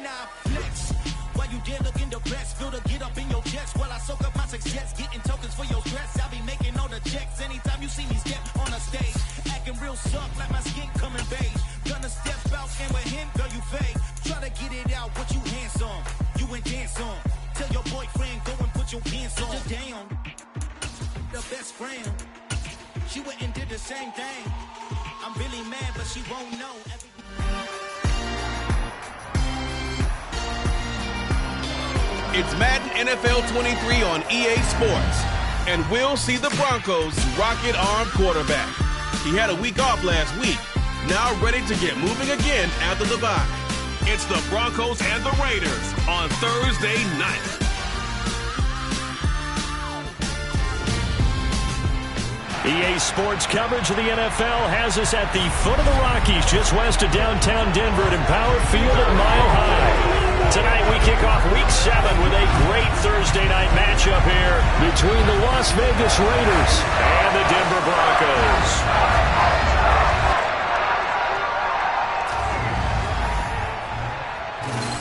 Now flex. While you there looking the best, feel the get up in your chest while I soak up my success, getting tokens for your stress. I'll be making all the checks anytime you see me step on a stage, acting real soft like my skin coming beige. Gonna step out and with him, girl, you fake. Try to get it out, but you handsome, you ain't dance on. Tell your boyfriend go and put your pants on. Down, the best friend, she went and did the same thing. I'm really mad, but she won't know. It's Madden NFL 23 on EA Sports, and we'll see the Broncos' rocket-armed quarterback. He had a week off last week, now ready to get moving again after the bye. It's the Broncos and the Raiders on Thursday night. EA Sports coverage of the NFL has us at the foot of the Rockies, just west of downtown Denver at Empower Field at Mile High. Tonight we kick off Week 7 with a great Thursday night matchup here between the Las Vegas Raiders and the Denver Broncos.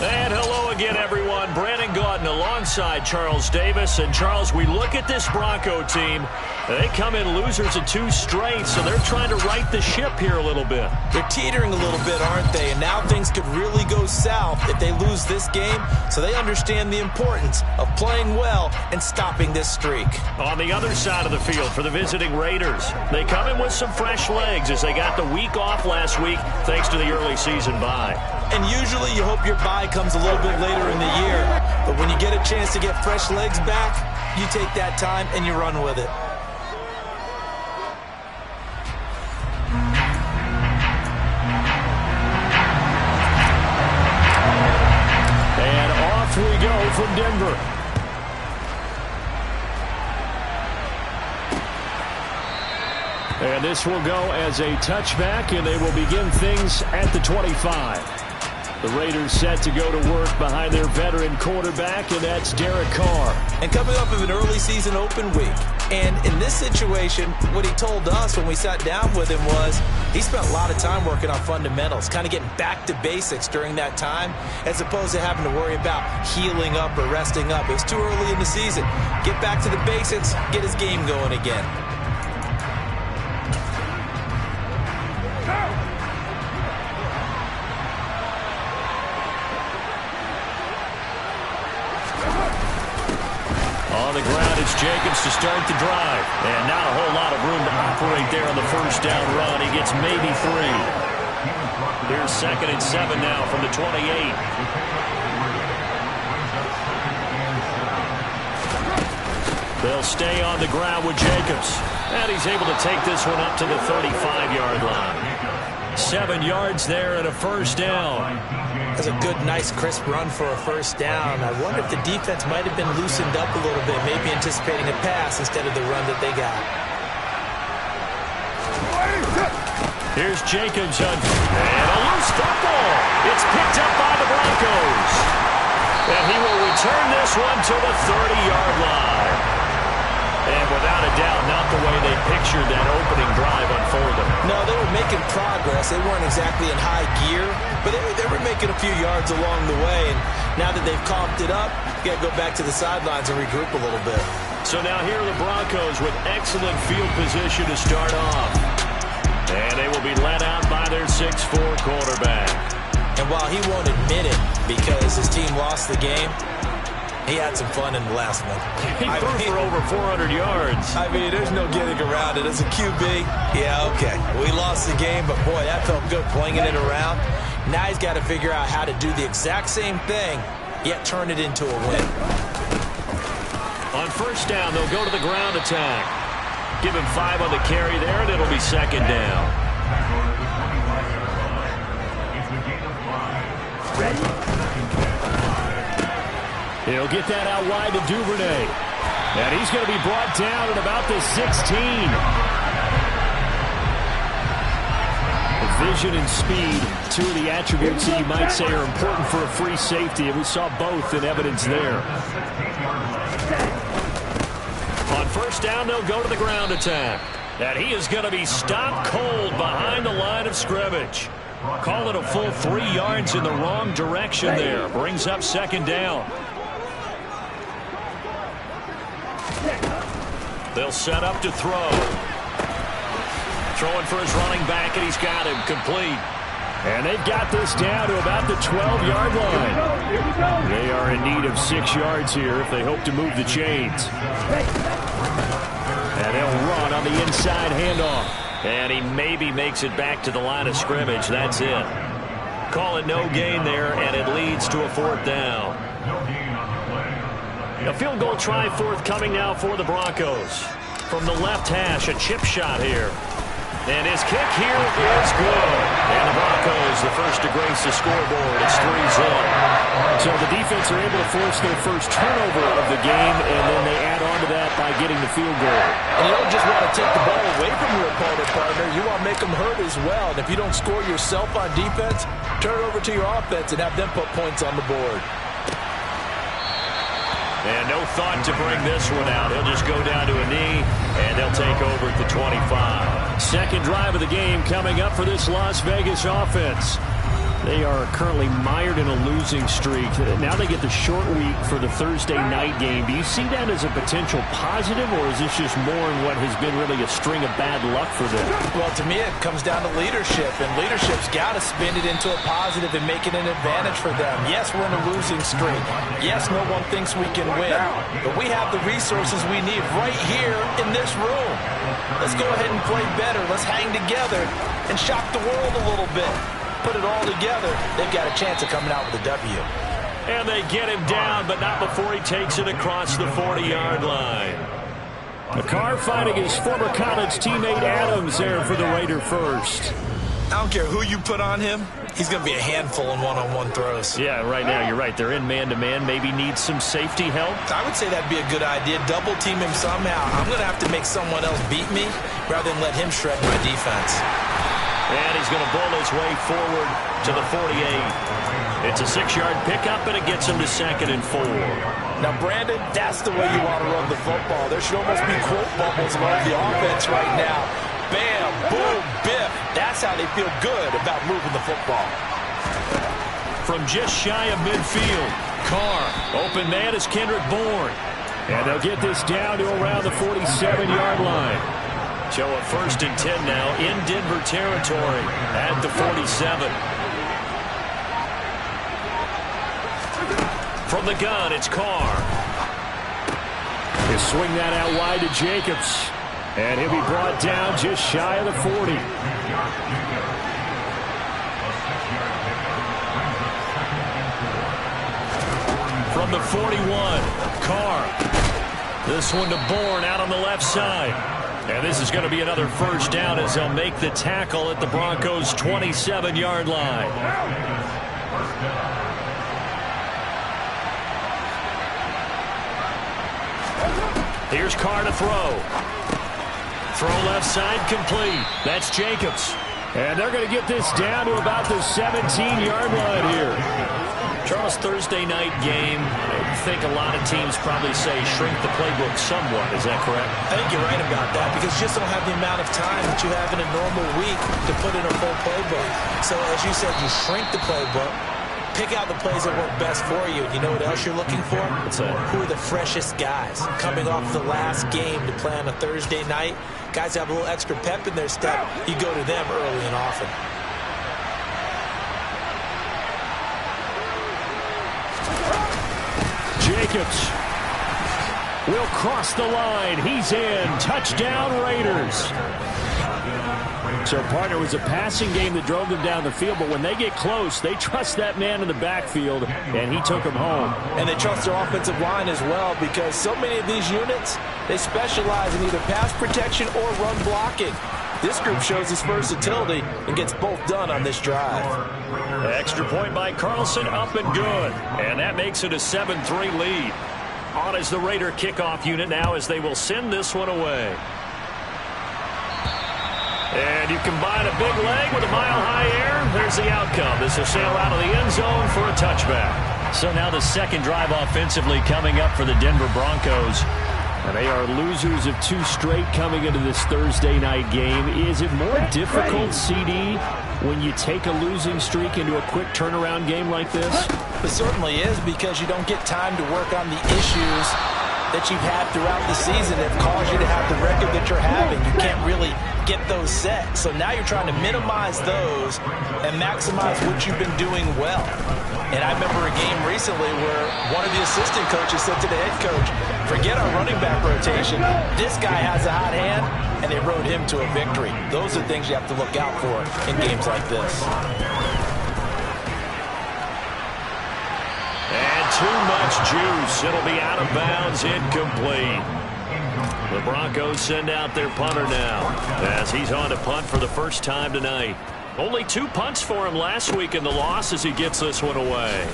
And hello again, everyone. Brandon Gaudin alongside Charles Davis. And, Charles, we look at this Bronco team. They come in losers of 2 straight, so they're trying to right the ship here a little bit. They're teetering a little bit, aren't they? And now things could really go south if they lose this game. So they understand the importance of playing well and stopping this streak. On the other side of the field for the visiting Raiders, they come in with some fresh legs as they got the week off last week thanks to the early season bye. And usually you hope your bye comes a little bit later in the year. But when you get a chance to get fresh legs back, you take that time and you run with it. And off we go from Denver. And this will go as a touchback, and they will begin things at the 25. The Raiders set to go to work behind their veteran quarterback, and that's Derek Carr. And coming off of an early season open week. And in this situation, what he told us when we sat down with him was he spent a lot of time working on fundamentals, kind of getting back to basics during that time, as opposed to having to worry about healing up or resting up. It was too early in the season. Get back to the basics, get his game going again. On the ground, it's Jacobs to start the drive. And not a whole lot of room to operate there on the first down run. He gets maybe 3. Here's 2nd and 7 now from the 28. They'll stay on the ground with Jacobs. And he's able to take this one up to the 35-yard line. 7 yards there and a first down. That's a good, nice, crisp run for a first down. I wonder if the defense might have been loosened up a little bit, maybe anticipating a pass instead of the run that they got. Here's Jacobs and a loose fumble. It's picked up by the Broncos. And he will return this one to the 30-yard line. And without a doubt, not the way they pictured that opening drive unfolding. No, they were making progress. They weren't exactly in high gear, but they were making a few yards along the way. And now that they've coughed it up, you got to go back to the sidelines and regroup a little bit. So now here are the Broncos with excellent field position to start off. And they will be led out by their 6'4" quarterback. And while he won't admit it because his team lost the game, he had some fun in the last one. He threw for over 400 yards. I mean, there's no getting around it. As a QB, yeah, okay. We lost the game, but boy, that felt good flinging it around. Now he's got to figure out how to do the exact same thing, yet turn it into a win. On first down, they'll go to the ground attack. Give him 5 on the carry there, and it'll be 2nd down. He'll get that out wide to Duvernay. And he's going to be brought down at about the 16. Vision and speed, 2 of the attributes that you might say are important for a free safety, and we saw both in evidence there. On first down, they'll go to the ground attack. And he is going to be stopped cold behind the line of scrimmage. Call it a full 3 yards in the wrong direction there. Brings up second down. They'll set up to throw. Throwing for his running back, and he's got him complete. And they've got this down to about the 12-yard line. They are in need of 6 yards here if they hope to move the chains. And they'll run on the inside handoff. And he maybe makes it back to the line of scrimmage. That's it. Call it no gain there, and it leads to a 4th down. A field goal try forthcoming now for the Broncos. From the left hash, a chip shot here. And his kick here is good. And the Broncos, the first to grace the scoreboard. It's 3-zip. So the defense are able to force their first turnover of the game, and then they add on to that by getting the field goal. And you don't just want to take the ball away from your opponent, partner. You want to make them hurt as well. And if you don't score yourself on defense, turn it over to your offense and have them put points on the board. And no thought to bring this one out. He'll just go down to a knee, and they'll take over at the 25. Second drive of the game coming up for this Las Vegas offense. They are currently mired in a losing streak. Now they get the short week for the Thursday night game. Do you see that as a potential positive, or is this just more in what has been really a string of bad luck for them? Well, to me, it comes down to leadership, and leadership's got to spin it into a positive and make it an advantage for them. Yes, we're in a losing streak. Yes, no one thinks we can win, but we have the resources we need right here in this room. Let's go ahead and play better. Let's hang together and shock the world a little bit. Put it all together, they've got a chance of coming out with a W. And they get him down, but not before he takes it across the 40-yard line. McCarr finding his former college teammate Adams there for the Raider first. I don't care who you put on him, he's going to be a handful in one-on-one throws. Yeah, right now you're right. They're in man-to-man. Maybe needs some safety help. I would say that'd be a good idea. Double team him somehow. I'm going to have to make someone else beat me rather than let him shred my defense. And he's going to bull his way forward to the 48. It's a 6-yard pickup, and it gets him to 2nd and 4. Now, Brandon, that's the way you want to run the football. There should almost be quote bubbles among the offense right now. Bam, boom, biff. That's how they feel good about moving the football. From just shy of midfield, Carr. Open man is Kendrick Bourne. And they'll get this down to around the 47-yard line. So a 1st and 10 now in Denver territory at the 47. From the gun, it's Carr. He'll swing that out wide to Jacobs. And he'll be brought down just shy of the 40. From the 41, Carr. This one to Bourne out on the left side. And this is going to be another 1st down as they'll make the tackle at the Broncos' 27-yard line. Here's Carr to throw. Throw left side complete. That's Jacobs. And they're going to get this down to about the 17-yard line here. Charles, Thursday night game, I think a lot of teams probably say shrink the playbook somewhat. Is that correct? I think you're right about that because you just don't have the amount of time that you have in a normal week to put in a full playbook. So, as you said, you shrink the playbook, pick out the plays that work best for you. And you know what else you're looking for? What's that? Who are the freshest guys coming off the last game to play on a Thursday night? Guys have a little extra pep in their step. You go to them early and often. Jacobs will cross the line. He's in. Touchdown, Raiders. So, partner, was a passing game that drove them down the field, but when they get close, they trust that man in the backfield, and he took him home. And they trust their offensive line as well because so many of these units, they specialize in either pass protection or run blocking. This group shows its versatility and gets both done on this drive. Extra point by Carlson, up and good. And that makes it a 7-3 lead. On is the Raider kickoff unit now as they will send this one away. And you combine a big leg with a mile-high air. There's the outcome. This will sail out of the end zone for a touchback. So now the second drive offensively coming up for the Denver Broncos. And they are losers of 2 straight coming into this Thursday night game. Is it more difficult, CD, when you take a losing streak into a quick turnaround game like this? It certainly is, because you don't get time to work on the issues that you've had throughout the season that have caused you to have the record that you're having. You can't really get those set. So now you're trying to minimize those and maximize what you've been doing well. And I remember a game recently where one of the assistant coaches said to the head coach, forget our running back rotation. This guy has a hot hand, and they rode him to a victory. Those are things you have to look out for in games like this. And too much juice. It'll be out of bounds, incomplete. The Broncos send out their punter now as he's on to punt for the first time tonight. Only 2 punts for him last week in the loss as he gets this one away.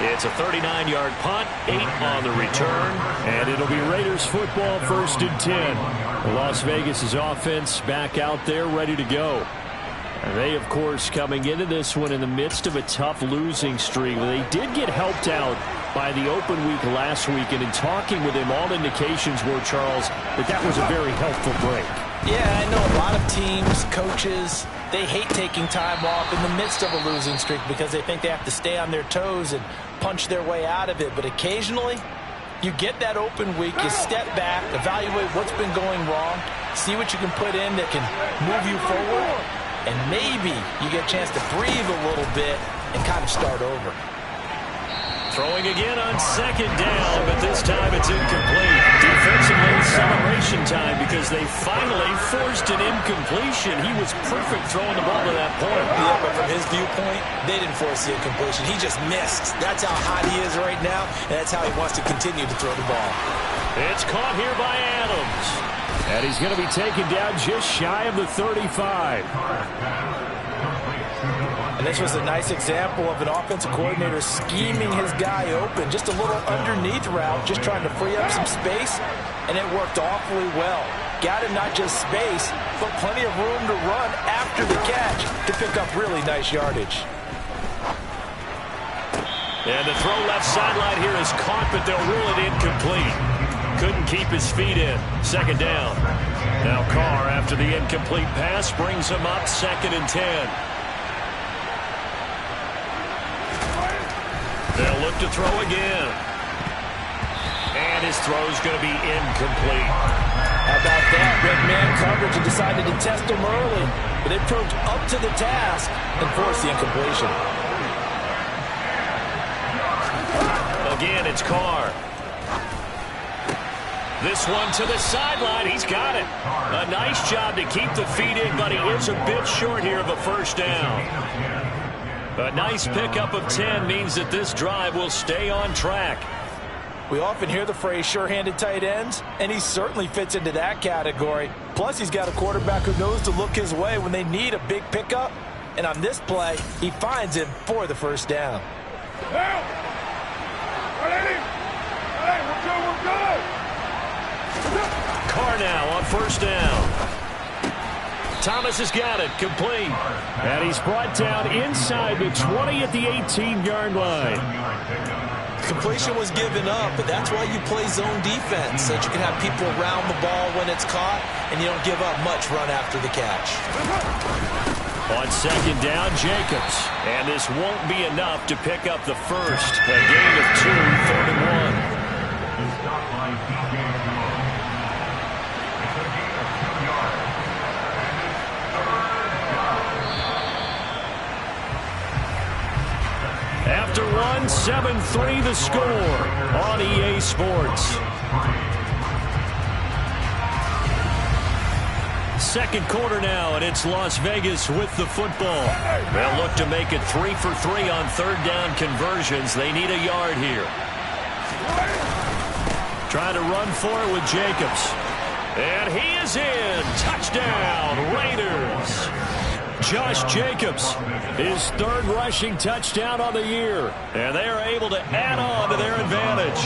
It's a 39-yard punt, 8 on the return, and it'll be Raiders football, 1st and 10. Las Vegas' offense back out there ready to go. And they, of course, coming into this one in the midst of a tough losing streak. They did get helped out by the open week last week, and in talking with him, all indications were, Charles, that was a very helpful break. Yeah, I know a lot of teams, coaches, they hate taking time off in the midst of a losing streak because they think they have to stay on their toes and punch their way out of it. But occasionally, you get that open week, you step back, evaluate what's been going wrong, see what you can put in that can move you forward, and maybe you get a chance to breathe a little bit and kind of start over. Throwing again on 2nd down, but this time it's incomplete. Defensively, celebration time because they finally forced an incompletion. He was perfect throwing the ball to that point. Yeah, but from his viewpoint, they didn't force the incompletion. He just missed. That's how hot he is right now, and that's how he wants to continue to throw the ball. It's caught here by Adams. And he's going to be taken down just shy of the 35. And this was a nice example of an offensive coordinator scheming his guy open. Just a little underneath route, just trying to free up some space, and it worked awfully well. Got him not just space, but plenty of room to run after the catch to pick up really nice yardage. And the throw left sideline here is caught, but they'll rule it incomplete. Couldn't keep his feet in. 2nd down. Now Carr, after the incomplete pass, brings him up 2nd and 10. They'll look to throw again. And his throw's going to be incomplete. How about that? Red man coverage and decided to test him early. But they proved up to the task and forced the incompletion. Again, it's Carr. This one to the sideline. He's got it. A nice job to keep the feet in, but he is a bit short here of a 1st down. A nice pickup of 10 means that this drive will stay on track. We often hear the phrase sure-handed tight ends, and he certainly fits into that category. Plus, he's got a quarterback who knows to look his way when they need a big pickup. And on this play, he finds him for the 1st down. Carr now on 1st down. Thomas has got it, complete. And he's brought down inside the 20 at the 18-yard line. Completion was given up, but that's why you play zone defense, so that you can have people around the ball when it's caught, and you don't give up much run after the catch. On 2nd down, Jacobs. And this won't be enough to pick up the first. A gain of 2, 3rd and 1. After 7-3 the score on EA Sports. 2nd quarter now, and it's Las Vegas with the football. They'll look to make it 3 for 3 on 3rd down conversions. They need a yard here. Trying to run for it with Jacobs. And he is in. Touchdown, Raiders. Josh Jacobs, his 3rd rushing touchdown on the year. And they are able to add on to their advantage.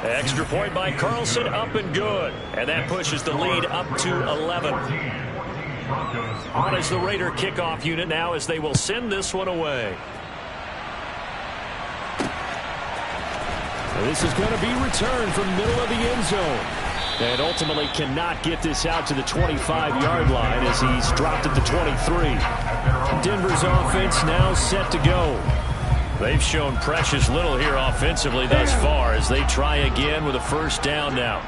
Extra point by Carlson, up and good. And that pushes the lead up to 11. On is the Raider kickoff unit now as they will send this one away. This is going to be returned from middle of the end zone. And ultimately cannot get this out to the 25-yard line as he's dropped at the 23. Denver's offense now set to go. They've shown precious little here offensively thus far as they try again with a first down now.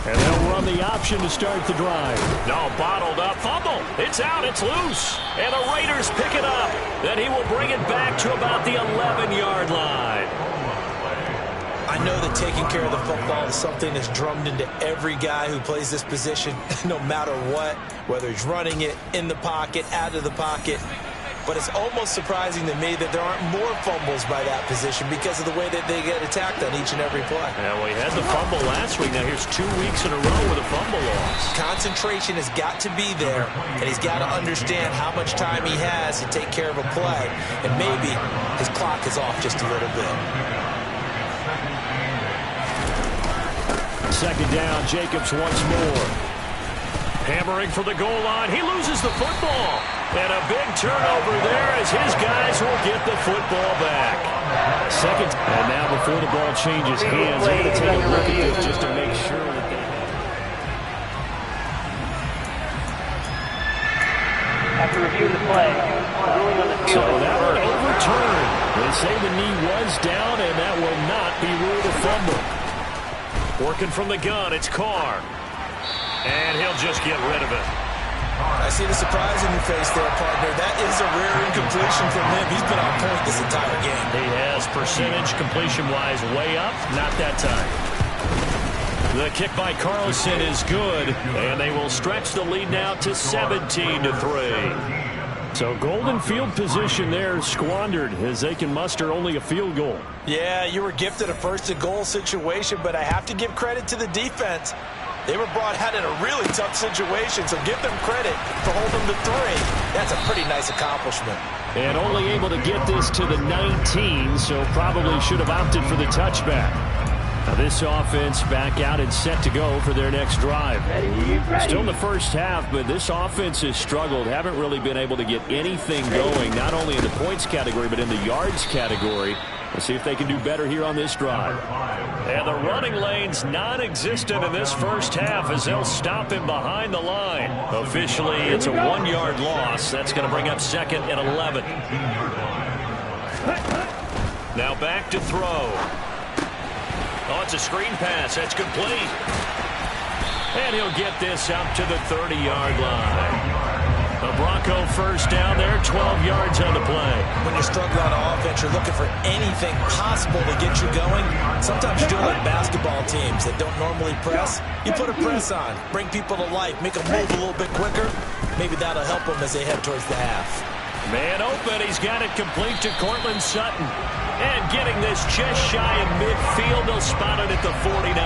And they'll run the option to start the drive. No, bottled up. Fumble. It's out. It's loose. And the Raiders pick it up. Then he will bring it back to about the 11-yard line. I know that taking care of the football is something that's drummed into every guy who plays this position, no matter what, whether he's running it, in the pocket, out of the pocket. But it's almost surprising to me that there aren't more fumbles by that position because of the way that they get attacked on each and every play. Yeah, well, he had the fumble last week. Now here's 2 weeks in a row with a fumble loss. Concentration has got to be there, and he's got to understand how much time he has to take care of a play. And maybe his clock is off just a little bit. Second down, Jacobs once more. Hammering for the goal line. He loses the football. And a big turnover there as his guys will get the football back. Second. And now before the ball changes hands, they're going to take a look at this just to make sure that they After review the play, ruling on the field. So that one overturned. They say the knee was down, and that will not be ruled a fumble. Working from the gun, it's Carr. And he'll just get rid of it. I see the surprise in your face there, partner. That is a rare incompletion from him. He's been on point this entire game. He has percentage completion-wise way up. Not that time. The kick by Carlson is good, and they will stretch the lead now to 17-3. So golden field position there squandered as they can muster only a field goal. Yeah, you were gifted a first-and-goal situation, but I have to give credit to the defense. They were brought out in a really tough situation, so give them credit for holding the 3. That's a pretty nice accomplishment. And only able to get this to the 19, so probably should have opted for the touchback. Now this offense back out and set to go for their next drive. Still in the first half, but this offense has struggled. Haven't really been able to get anything going, not only in the points category, but in the yards category. Let's see if they can do better here on this drive. And the running lane's non-existent in this first half as they'll stop him behind the line. Officially, it's a 1-yard loss. That's going to bring up 2nd and 11. Now back to throw. Oh, it's a screen pass. That's complete. And he'll get this out to the 30-yard line. The Bronco first down there, 12 yards on the play. When you're struggling on offense, you're looking for anything possible to get you going. Sometimes you do it like basketball teams that don't normally press. You put a press on, bring people to life, make them move a little bit quicker. Maybe that'll help them as they head towards the half. Man open, he's got it complete to Cortland Sutton. And getting this just shy of midfield, they'll spot it at the 49.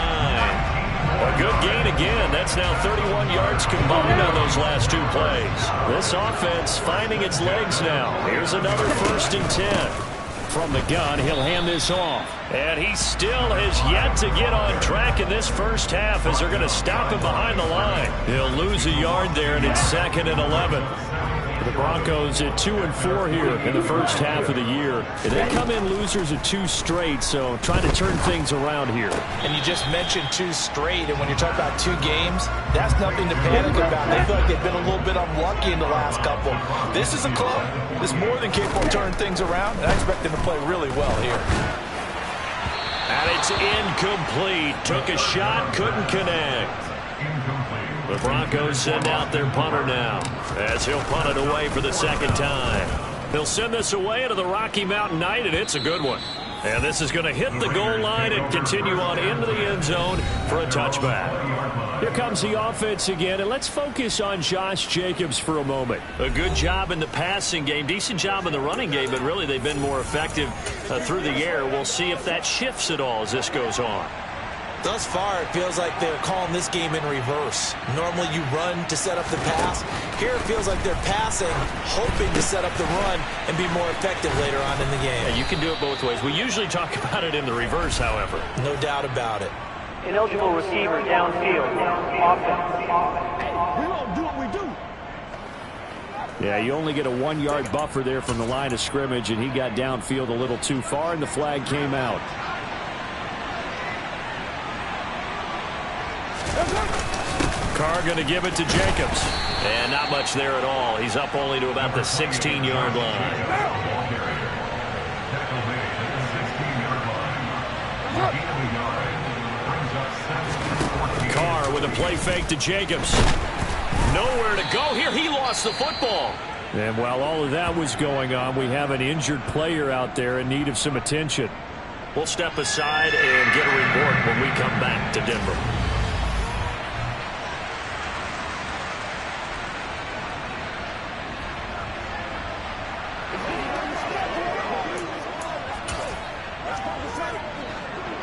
A good gain again. That's now 31 yards combined on those last 2 plays. This offense finding its legs now. Here's another 1st and 10. From the gun, he'll hand this off. And he still has yet to get on track in this first half as they're going to stop him behind the line. He'll lose a yard there, and it's 2nd and 11. The Broncos at 2-4 here in the first half of the year. And they come in losers at 2 straight, so trying to turn things around here. And you just mentioned 2 straight, and when you're talking about 2 games, that's nothing to panic about. They feel like they've been a little bit unlucky in the last couple. This is a club that's more than capable of turning things around, and I expect them to play really well here. And it's incomplete. Took a shot, couldn't connect. The Broncos send out their punter now as he'll punt it away for the 2nd time. They'll send this away into the Rocky Mountain Night, and it's a good one. And this is going to hit the goal line and continue on into the end zone for a touchback. Here comes the offense again, and let's focus on Josh Jacobs for a moment. A good job in the passing game, decent job in the running game, but really they've been more effective through the air. We'll see if that shifts at all as this goes on. Thus far, it feels like they're calling this game in reverse. Normally you run to set up the pass. Here it feels like they're passing, hoping to set up the run and be more effective later on in the game. Yeah, you can do it both ways. We usually talk about it in the reverse, however. No doubt about it. Ineligible receiver downfield. Offense. We won't do what we do. Yeah, you only get a 1-yard buffer there from the line of scrimmage, and he got downfield a little too far, and the flag came out. Carr going to give it to Jacobs. And not much there at all. He's up only to about the 16-yard line. Carr with a play fake to Jacobs. Nowhere to go here. He lost the football. And while all of that was going on, we have an injured player out there in need of some attention. We'll step aside and get a report when we come back to Denver.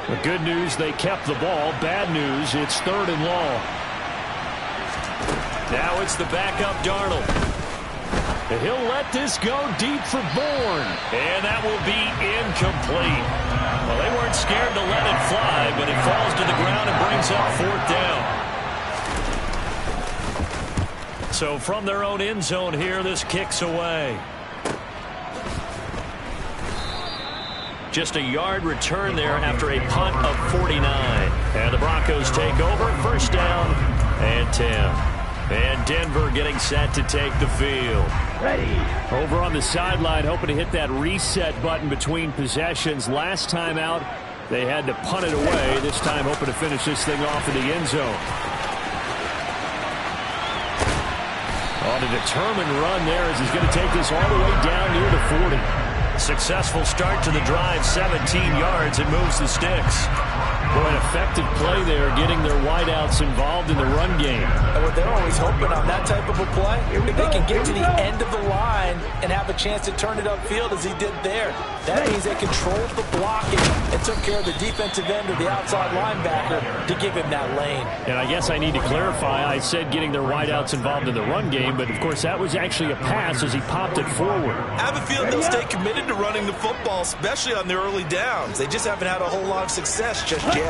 The good news, they kept the ball. Bad news, it's 3rd and long. Now it's the backup Darnold. And he'll let this go deep for Bourne. And that will be incomplete. Well, they weren't scared to let it fly, but it falls to the ground and brings up 4th down. So from their own end zone here, this kicks away. Just a yard return there after a punt of 49. And the Broncos take over. 1st down and 10. And Denver getting set to take the field. Ready. Over on the sideline, hoping to hit that reset button between possessions. Last time out, they had to punt it away. This time hoping to finish this thing off in the end zone. On a determined run there as he's going to take this all the way down near the 40. Successful start to the drive, 17 yards, and moves the sticks. Boy, an effective play there, getting their wideouts involved in the run game. And what they're always hoping on that type of a play, if they can get to the end of the line and have a chance to turn it upfield as he did there, that means they controlled the blocking and took care of the defensive end or the outside linebacker to give him that lane. And I guess I need to clarify, I said getting their wideouts involved in the run game, but of course that was actually a pass as he popped it forward. I have a feeling they'll stay committed to running the football, especially on their early downs. They just haven't had a whole lot of success just yet.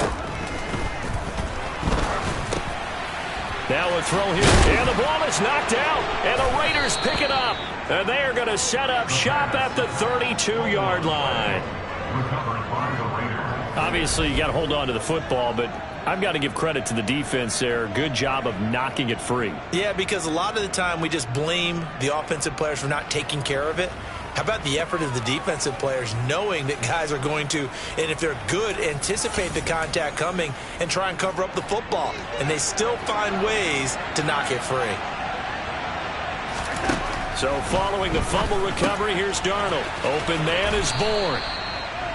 Now a throw here, and the ball is knocked out, and the Raiders pick it up. And they are going to set up shop at the 32-yard line. Obviously, you got to hold on to the football, but I've got to give credit to the defense there. Good job of knocking it free. Yeah, because a lot of the time we just blame the offensive players for not taking care of it. How about the effort of the defensive players knowing that guys are going to, and if they're good, anticipate the contact coming and try and cover up the football. And they still find ways to knock it free. So following the fumble recovery, here's Darnold. Open man is Bourne.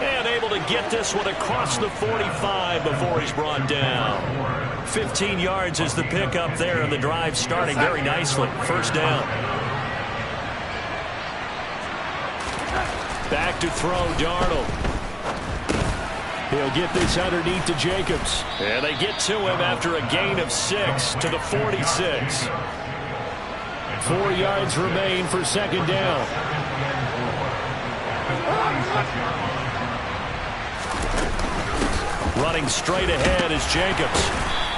And able to get this one across the 45 before he's brought down. 15 yards is the pickup there, and the drive starting very nicely. 1st down. Back to throw, Darnold. He'll get this underneath to Jacobs. And they get to him after a gain of 6 to the 46. 4 yards remain for 2nd down. Running straight ahead is Jacobs.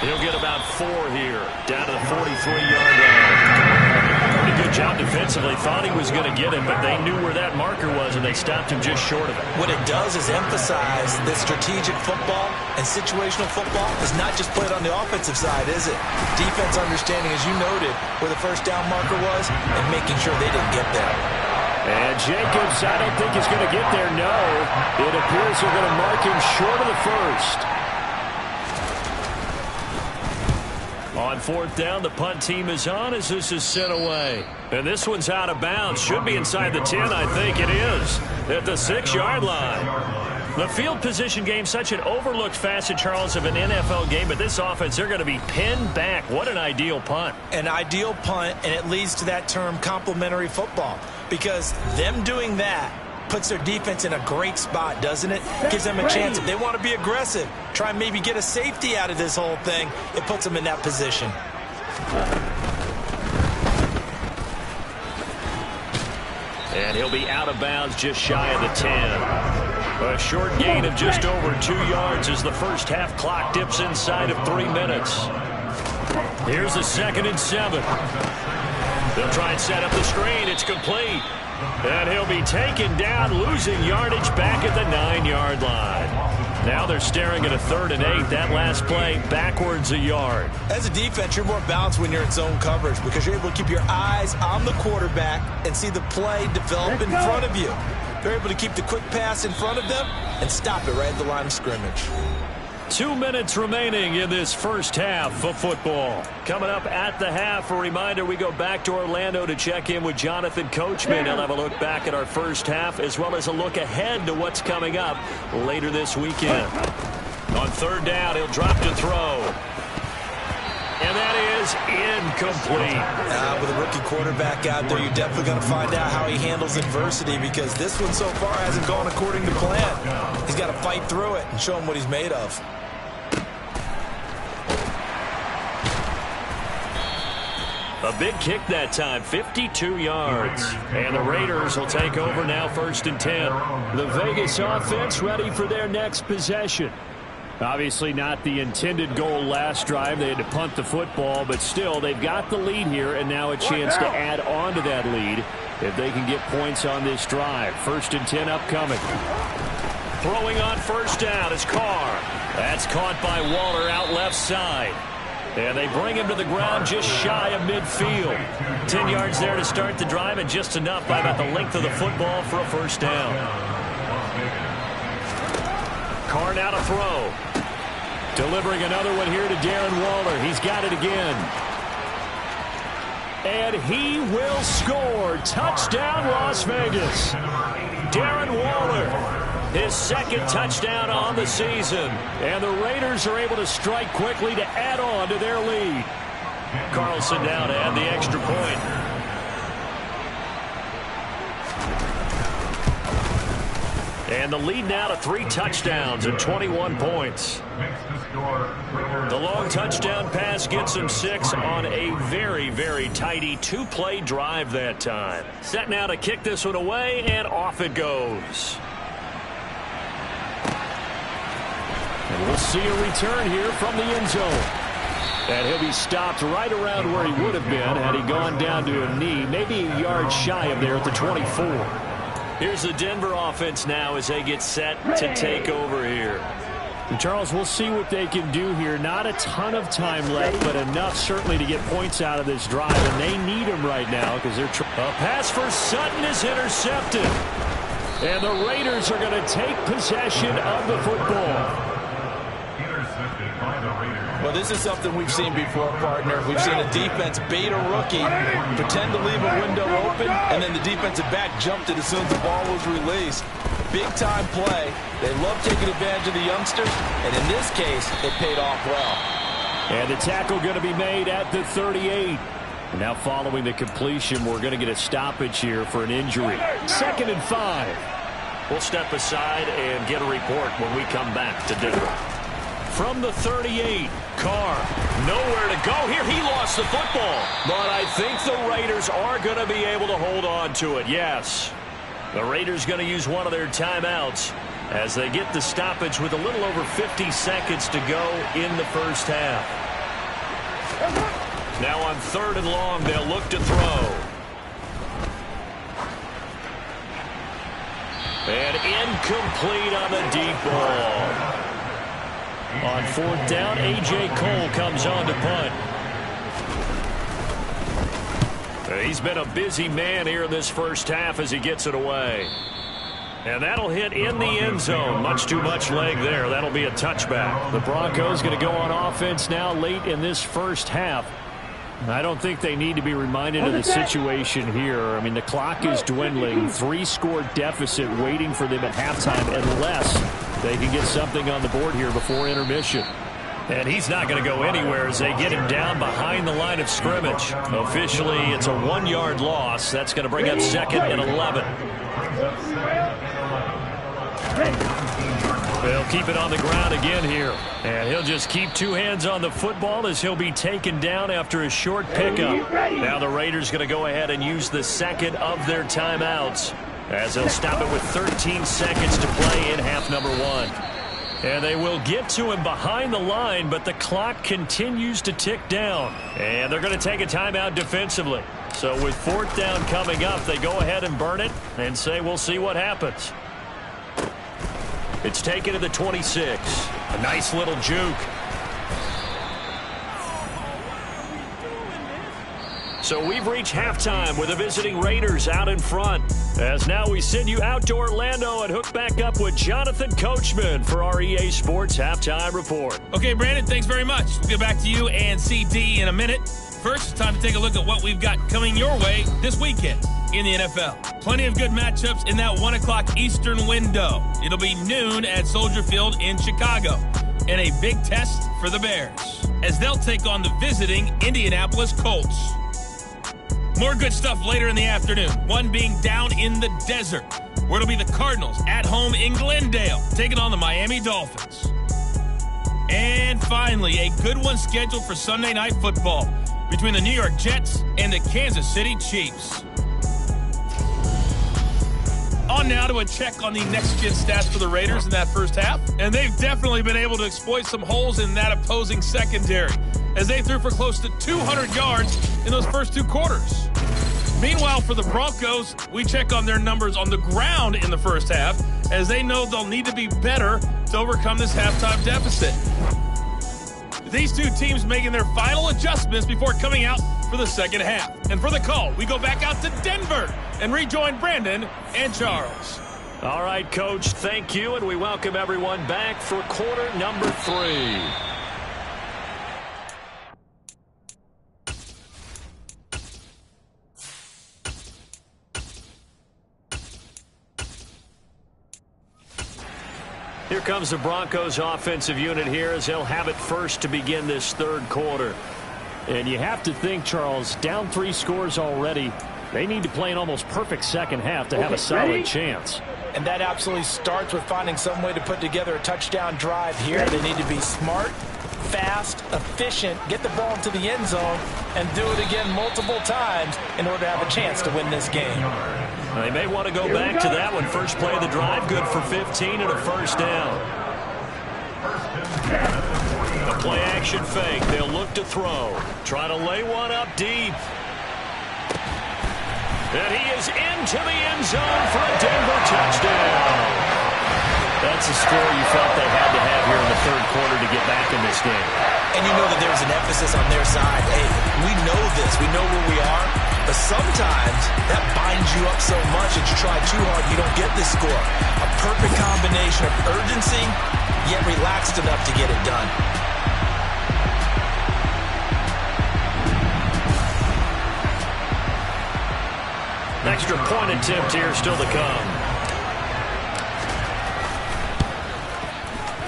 He'll get about 4 here, down to the 43-yard line. Pretty good job defensively. Thought he was going to get him, but they knew where that marker was, and they stopped him just short of it. What it does is emphasize that strategic football and situational football is not just played on the offensive side, is it? Defense understanding, as you noted, where the 1st down marker was and making sure they didn't get there. And Jacobs, I don't think is going to get there, no. It appears they're going to mark him short of the 1st. On 4th down, the punt team is on as this is sent away. And this one's out of bounds. Should be inside the 10, I think it is. At the 6-yard line. The field position game, such an overlooked facet, Charles, of an NFL game. But this offense, they're going to be pinned back. What an ideal punt. An ideal punt, and it leads to that term complementary football. Because them doing that puts their defense in a great spot, doesn't it? Gives them a chance. If they want to be aggressive, try and maybe get a safety out of this whole thing, it puts them in that position. And he'll be out of bounds just shy of the 10. A short gain of just over 2 yards as the first half clock dips inside of 3 minutes. Here's a 2nd and 7. They'll try and set up the screen. It's complete. And he'll be taken down, losing yardage back at the 9-yard line. Now they're staring at a 3rd and 8. That last play backwards a yard. As a defense, you're more balanced when you're in zone coverage because you're able to keep your eyes on the quarterback and see the play develop in front of you. They're able to keep the quick pass in front of them and stop it right at the line of scrimmage. 2 minutes remaining in this first half of football. Coming up at the half, a reminder, we go back to Orlando to check in with Jonathan Coachman. He'll have a look back at our first half as well as a look ahead to what's coming up later this weekend. On 3rd down, he'll drop to throw. And that is incomplete. With a rookie quarterback out there, you're definitely going to find out how he handles adversity because this one so far hasn't gone according to plan. He's got to fight through it and show him what he's made of. A big kick that time, 52 yards. And the Raiders will take over now 1st and 10. The Vegas offense ready for their next possession. Obviously not the intended goal last drive. They had to punt the football, but still they've got the lead here and now a chance to add on to that lead if they can get points on this drive. 1st and 10 upcoming. Throwing on 1st down is Carr. That's caught by Waller out left side. And they bring him to the ground just shy of midfield. 10 yards there to start the drive and just enough by about the length of the football for a 1st down. Carr now to throw. Delivering another one here to Darren Waller. He's got it again. And he will score. Touchdown, Las Vegas. Darren Waller, his 2nd touchdown on the season. And the Raiders are able to strike quickly to add on to their lead. Carlson now to add the extra point. And the lead now to 3 touchdowns and 21 points. The long touchdown pass gets him 6 on a very, very tidy 2-play drive that time. Set now to kick this one away, and off it goes. And we'll see a return here from the end zone. And he'll be stopped right around where he would have been had he gone down to a knee, maybe a yard shy of there at the 24. Here's the Denver offense now as they get set to take over here. And Charles, we'll see what they can do here. Not a ton of time left, but enough certainly to get points out of this drive. And they need them right now because they're a pass for Sutton is intercepted. And the Raiders are going to take possession of the football. Well, this is something we've seen before, partner. We've seen a defense bait a rookie, pretend to leave a window open, and then the defensive back jumped it as soon as the ball was released. Big-time play. They love taking advantage of the youngsters, and in this case, it paid off well. And the tackle going to be made at the 38. Now following the completion, we're going to get a stoppage here for an injury. 2nd and 5. We'll step aside and get a report when we come back to Denver. From the 38, Carr, nowhere to go here. He lost the football, but I think the Raiders are going to be able to hold on to it, yes. The Raiders going to use one of their timeouts as they get the stoppage with a little over 50 seconds to go in the first half. Now on 3rd and long, they'll look to throw. And incomplete on the deep ball. On 4th down, A.J. Cole comes on to punt. He's been a busy man here in this first half as he gets it away. And that'll hit in the end zone. Much too much leg there. That'll be a touchback. The Broncos going to go on offense now late in this first half. I don't think they need to be reminded of the situation here. I mean, the clock is dwindling. 3-score deficit waiting for them at halftime unless they can get something on the board here before intermission. And he's not going to go anywhere as they get him down behind the line of scrimmage. Officially, it's a 1-yard loss. That's going to bring up 2nd and 11. They'll keep it on the ground again here. And he'll just keep 2 hands on the football as he'll be taken down after a short pickup. Now the Raiders going to go ahead and use the 2nd of their timeouts. as they'll stop it with 13 seconds to play in half number 1. And they will get to him behind the line, but the clock continues to tick down. And they're going to take a timeout defensively. So with 4th down coming up, they go ahead and burn it and say we'll see what happens. It's taken to the 26. A nice little juke. So we've reached halftime with the visiting Raiders out in front. As now we send you out to Orlando and hook back up with Jonathan Coachman for our EA Sports Halftime Report. Okay, Brandon, thanks very much. We'll get back to you and CD in a minute. First, it's time to take a look at what we've got coming your way this weekend in the NFL. Plenty of good matchups in that 1 o'clock Eastern window. It'll be noon at Soldier Field in Chicago. And a big test for the Bears, as they'll take on the visiting Indianapolis Colts. More good stuff later in the afternoon, one being down in the desert, where it'll be the Cardinals at home in Glendale, taking on the Miami Dolphins. And finally, a good one scheduled for Sunday Night Football between the New York Jets and the Kansas City Chiefs. On now to a check on the next-gen stats for the Raiders in that first half. And they've definitely been able to exploit some holes in that opposing secondary, as they threw for close to 200 yards in those first 2 quarters. Meanwhile, for the Broncos, we check on their numbers on the ground in the first half, as they know they'll need to be better to overcome this halftime deficit. These two teams making their final adjustments before coming out for the second half. And for the call, we go back out to Denver and rejoin Brandon and Charles. All right, Coach, thank you, and we welcome everyone back for quarter number 3. Here comes the Broncos offensive unit here, as they'll have it first to begin this third quarter. And you have to think, Charles, down 3 scores already. They need to play an almost perfect second half to have a solid chance. And that absolutely starts with finding some way to put together a touchdown drive here. They need to be smart, fast, efficient, get the ball into the end zone, and do it again multiple times in order to have a chance to win this game. They may want to go back to that one. First play of the drive, good for 15 and a first down. A play action fake. They'll look to throw. Try to lay one up deep. And he is into the end zone for a Denver touchdown. That's a score you felt they had to have here in the third quarter to get back in this game. And you know that there's an emphasis on their side. Hey, we know this. We know where we are. But sometimes that binds you up so much that you try too hard, you don't get this score. A perfect combination of urgency, yet relaxed enough to get it done. An extra point attempt here still to come.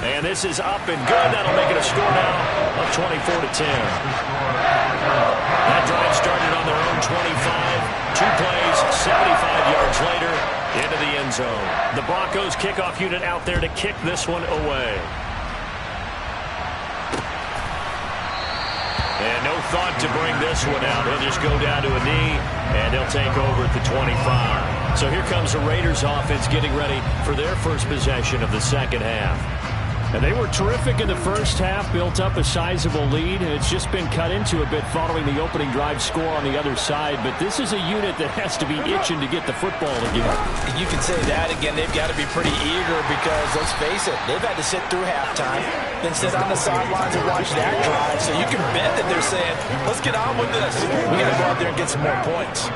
And this is up and good. That'll make it a score now of 24-10. That drive started on their own 25. 2 plays, 75 yards later, into the end zone. The Broncos kickoff unit out there to kick this one away. And no thought to bring this one out. He'll just go down to a knee, and they'll take over at the 25. So here comes the Raiders offense getting ready for their first possession of the second half. And they were terrific in the first half, built up a sizable lead, and it's just been cut into a bit following the opening drive score on the other side. But this is a unit that has to be itching to get the football again. You can say that again. They've got to be pretty eager because, let's face it, they've had to sit through halftime, then sit on the sidelines and watch that drive. So you can bet that they're saying, let's get on with this. We got to go out there and get some more points.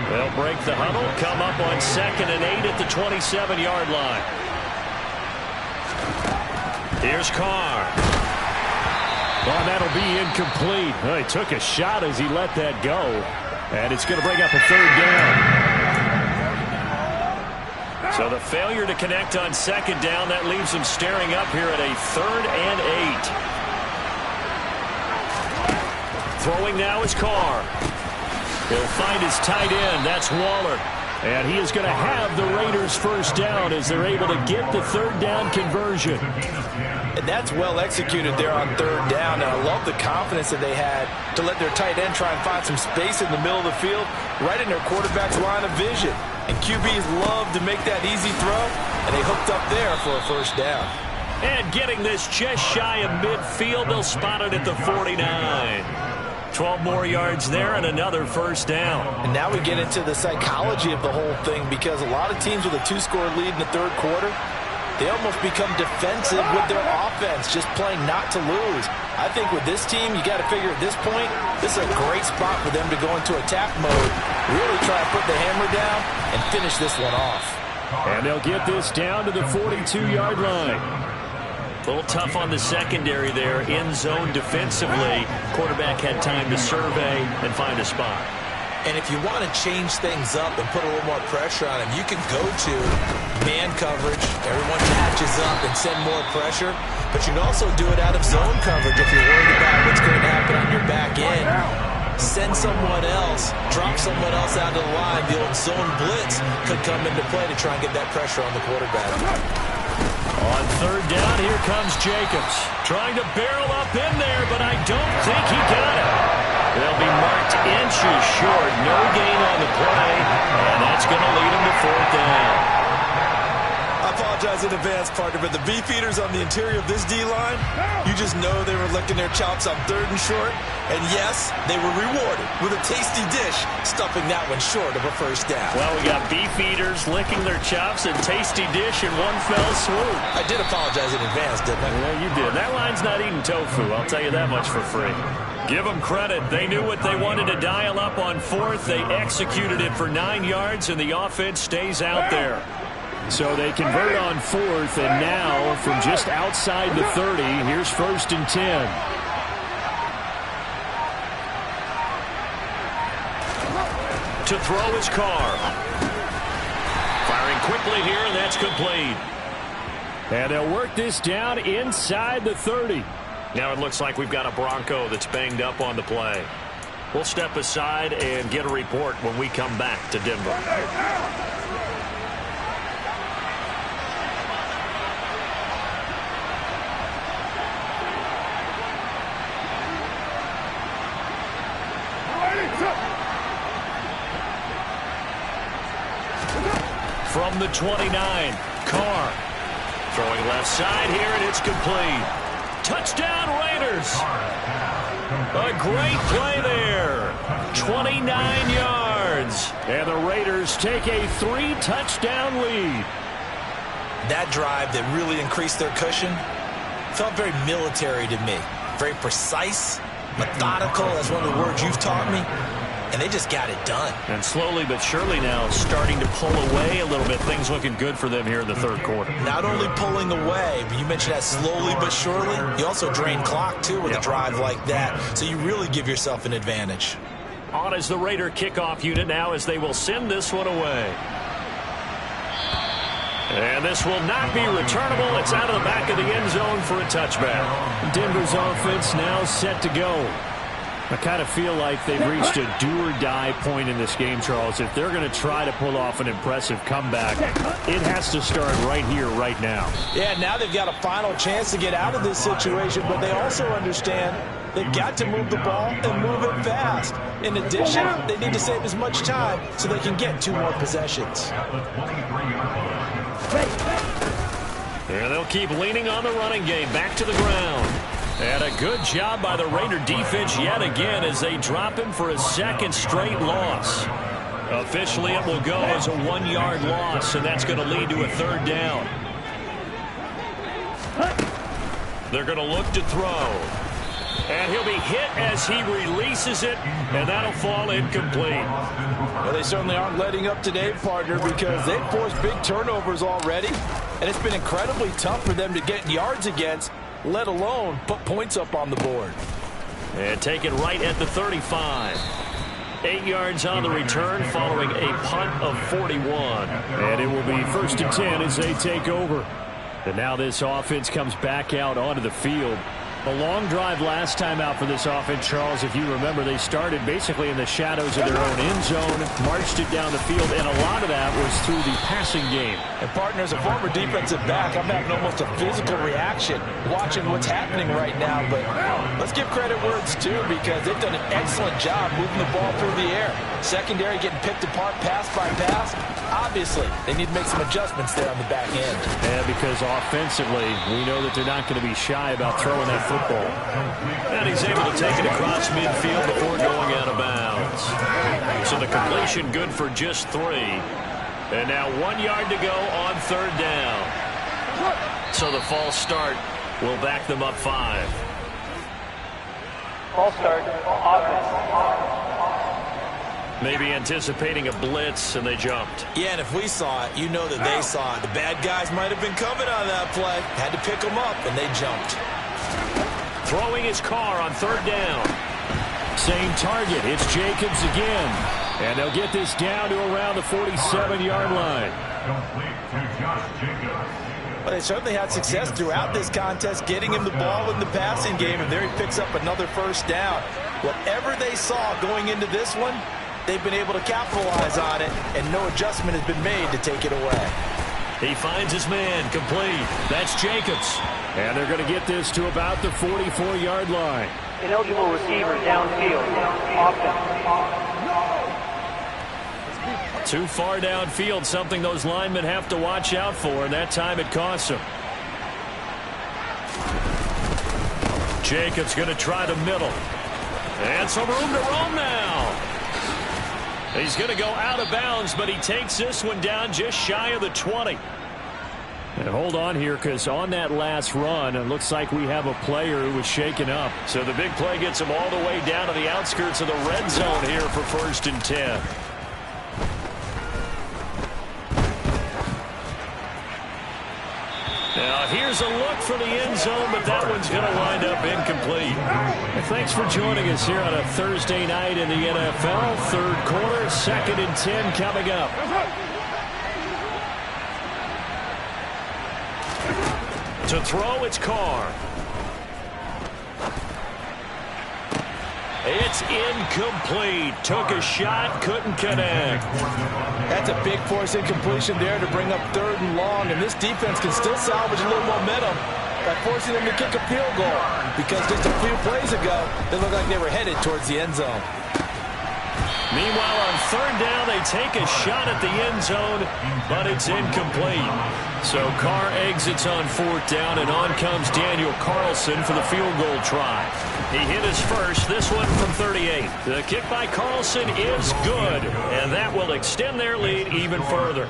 They'll break the huddle, come up on 2nd and 8 at the 27-yard line. Here's Carr. Well, that'll be incomplete. Well, he took a shot as he let that go. And it's going to bring up a third down. So the failure to connect on 2nd down, that leaves them staring up here at a 3rd and 8. Throwing now is Carr. He'll find his tight end. That's Waller. And he is going to have the Raiders first down as they're able to get the 3rd down conversion. And that's well executed there on 3rd down. And I love the confidence that they had to let their tight end try and find some space in the middle of the field, right in their quarterback's line of vision. And QBs love to make that easy throw, and they hooked up there for a first down. And getting this just shy of midfield, they'll spot it at the 49. 12 more yards there and another first down. And now we get into the psychology of the whole thing, because a lot of teams with a 2-score lead in the third quarter, they almost become defensive with their offense, just playing not to lose. I think with this team, you got to figure at this point, this is a great spot for them to go into attack mode, really try to put the hammer down and finish this one off. And they'll get this down to the 42-yard line. A little tough on the secondary there, in zone defensively. Quarterback had time to survey and find a spot. And if you want to change things up and put a little more pressure on him, you can go to man coverage. Everyone matches up and send more pressure. But you can also do it out of zone coverage if you're worried about what's going to happen on your back end. Send someone else, drop someone else out of the line. The old zone blitz could come into play to try and get that pressure on the quarterback. On third down, here comes Jacobs. Trying to barrel up in there, but I don't think he got it. They'll be marked inches short. No gain on the play, and that's going to lead them to fourth down. I apologize in advance, partner, but the beefeaters on the interior of this D-line, you just know they were licking their chops on third and short. And yes, they were rewarded with a tasty dish, stuffing that one short of a first down. Well, we got beefeaters licking their chops and tasty dish in one fell swoop. I did apologize in advance, didn't I? Yeah, you did. That line's not eating tofu, I'll tell you that much for free. Give them credit. They knew what they wanted to dial up on fourth. They executed it for 9 yards, and the offense stays out there. So they convert on fourth, and now from just outside the 30, here's 1st and 10. To throw his Carr. Firing quickly here, and that's complete. And they'll work this down inside the 30. Now it looks like we've got a Bronco that's banged up on the play. We'll step aside and get a report when we come back to Denver. From the 29, Carr. Throwing left side here, and it's complete. Touchdown, Raiders. A great play there. 29 yards. And the Raiders take a 3-touchdown lead. That drive that really increased their cushion felt very military to me. Very precise, methodical. That's one of the words you've taught me. And they just got it done. And slowly but surely now starting to pull away a little bit. Things looking good for them here in the third quarter. Not only pulling away, but you mentioned that slowly but surely. You also drain clock, too, with a drive like that. So you really give yourself an advantage. On is the Raider kickoff unit now as they will send this one away. And this will not be returnable. It's out of the back of the end zone for a touchback. Denver's offense now set to go. I kind of feel like they've reached a do-or-die point in this game, Charles. If they're going to try to pull off an impressive comeback, it has to start right here, right now. Yeah, now they've got a final chance to get out of this situation, but they also understand they've got to move the ball and move it fast. In addition, they need to save as much time so they can get 2 more possessions. And they'll keep leaning on the running game. Back to the ground. And a good job by the Raider defense yet again as they drop him for a second straight loss. Officially, it will go as a 1-yard loss, and that's going to lead to a third down. They're going to look to throw. And he'll be hit as he releases it, and that'll fall incomplete. Well, they certainly aren't letting up today, partner, because they've forced big turnovers already, and it's been incredibly tough for them to get yards against, let alone put points up on the board. And take it right at the 35. 8 yards on the return following a punt of 41. And it will be 1st and 10 as they take over. And now this offense comes back out onto the field. A long drive last time out for this offense, Charles. If you remember, they started basically in the shadows of their own end zone, marched it down the field, and a lot of that was through the passing game. And, partner, as a former defensive back, I'm having almost a physical reaction watching what's happening right now. But let's give credit where it's due, because they've done an excellent job moving the ball through the air. Secondary getting picked apart pass by pass. Obviously, they need to make some adjustments there on the back end. Yeah, because offensively, we know that they're not going to be shy about throwing that football. And he's able to take it across midfield before going out of bounds. So the completion good for just 3. And now 1 yard to go on 3rd down. So the false start will back them up 5. False start, offense. Maybe anticipating a blitz, and they jumped. Yeah, and if we saw it, you know that they saw it. The bad guys might have been coming on that play. Had to pick them up, and they jumped. Throwing his car on 3rd down. Same target. It's Jacobs again. And they'll get this down to around the 47-yard line. Well, they certainly had success throughout this contest, getting him the ball in the passing game, and there he picks up another 1st down. Whatever they saw going into this one, they've been able to capitalize on it, and no adjustment has been made to take it away. He finds his man, complete. That's Jacobs. And they're going to get this to about the 44-yard line. Ineligible receiver downfield. Offense. Too far downfield, something those linemen have to watch out for, and that time it costs them. Jacobs going to try the middle. And some room to roam now. He's going to go out of bounds, but he takes this one down just shy of the 20. And hold on here, because on that last run, it looks like we have a player who was shaken up. So the big play gets him all the way down to the outskirts of the red zone here for 1st and 10. Now, here's a look for the end zone, but that one's going to wind up incomplete. Thanks for joining us here on a Thursday night in the NFL. 3rd quarter, 2nd and 10 coming up. To throw, it's Carr. It's incomplete. Took a shot, couldn't connect. That's a big force incompletion there to bring up 3rd and long, and this defense can still salvage a little momentum by forcing them to kick a field goal, because just a few plays ago, they looked like they were headed towards the end zone. Meanwhile, on 3rd down, they take a shot at the end zone, but it's incomplete. So Carr exits on 4th down, and on comes Daniel Carlson for the field goal try. He hit his first, this one from 38. The kick by Carlson is good, and that will extend their lead even further.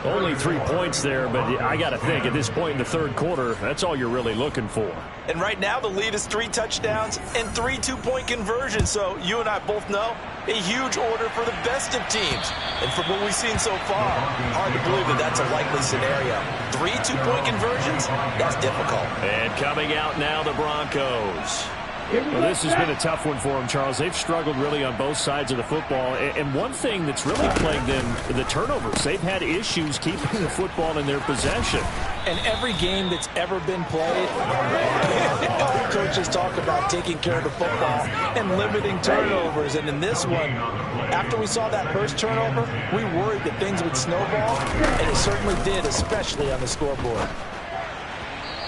Only 3 points there, but I got to think at this point in the 3rd quarter, that's all you're really looking for. And right now, the lead is 3 touchdowns and 3 two-point conversions. So you and I both know a huge order for the best of teams. And from what we've seen so far, hard to believe that that's a likely scenario. 3 two-point conversions? That's difficult. And coming out now, the Broncos. Well, this has been a tough one for them, Charles. They've struggled really on both sides of the football. And one thing that's really plagued them, the turnovers. They've had issues keeping the football in their possession. And every game that's ever been played, all coaches talk about taking care of the football and limiting turnovers. And in this one, after we saw that first turnover, we worried that things would snowball, and it certainly did, especially on the scoreboard.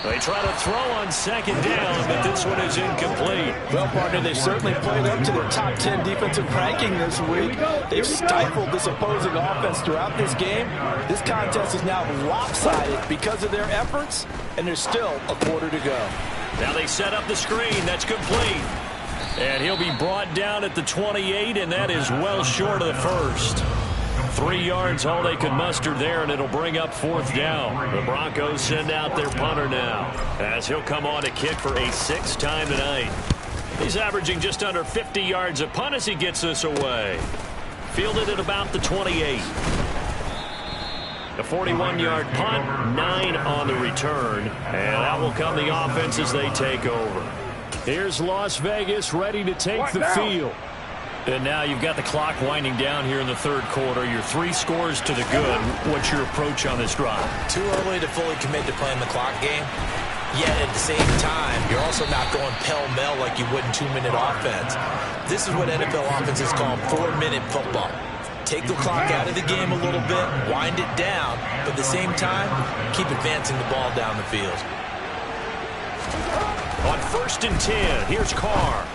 They try to throw on 2nd down, but this one is incomplete. Well, partner, they've certainly played up to their top 10 defensive ranking this week. They've stifled this opposing offense throughout this game. This contest is now lopsided because of their efforts, and there's still a quarter to go. Now they set up the screen. That's complete. And he'll be brought down at the 28, and that is well short of the first. 3 yards, all they could muster there, and it'll bring up 4th down. The Broncos send out their punter now, as he'll come on to kick for a 6th time tonight. He's averaging just under 50 yards a punt as he gets this away. Fielded at about the 28. A 41-yard punt, 9 on the return, and out will come the offense as they take over. Here's Las Vegas ready to take the field. And now you've got the clock winding down here in the 3rd quarter. You're 3 scores to the good. What's your approach on this drive? Too early to fully commit to playing the clock game. Yet at the same time, you're also not going pell-mell like you would in 2-minute offense. This is what NFL offenses call 4-minute football. Take the clock out of the game a little bit, wind it down, but at the same time, keep advancing the ball down the field. On 1st and 10, here's Carr.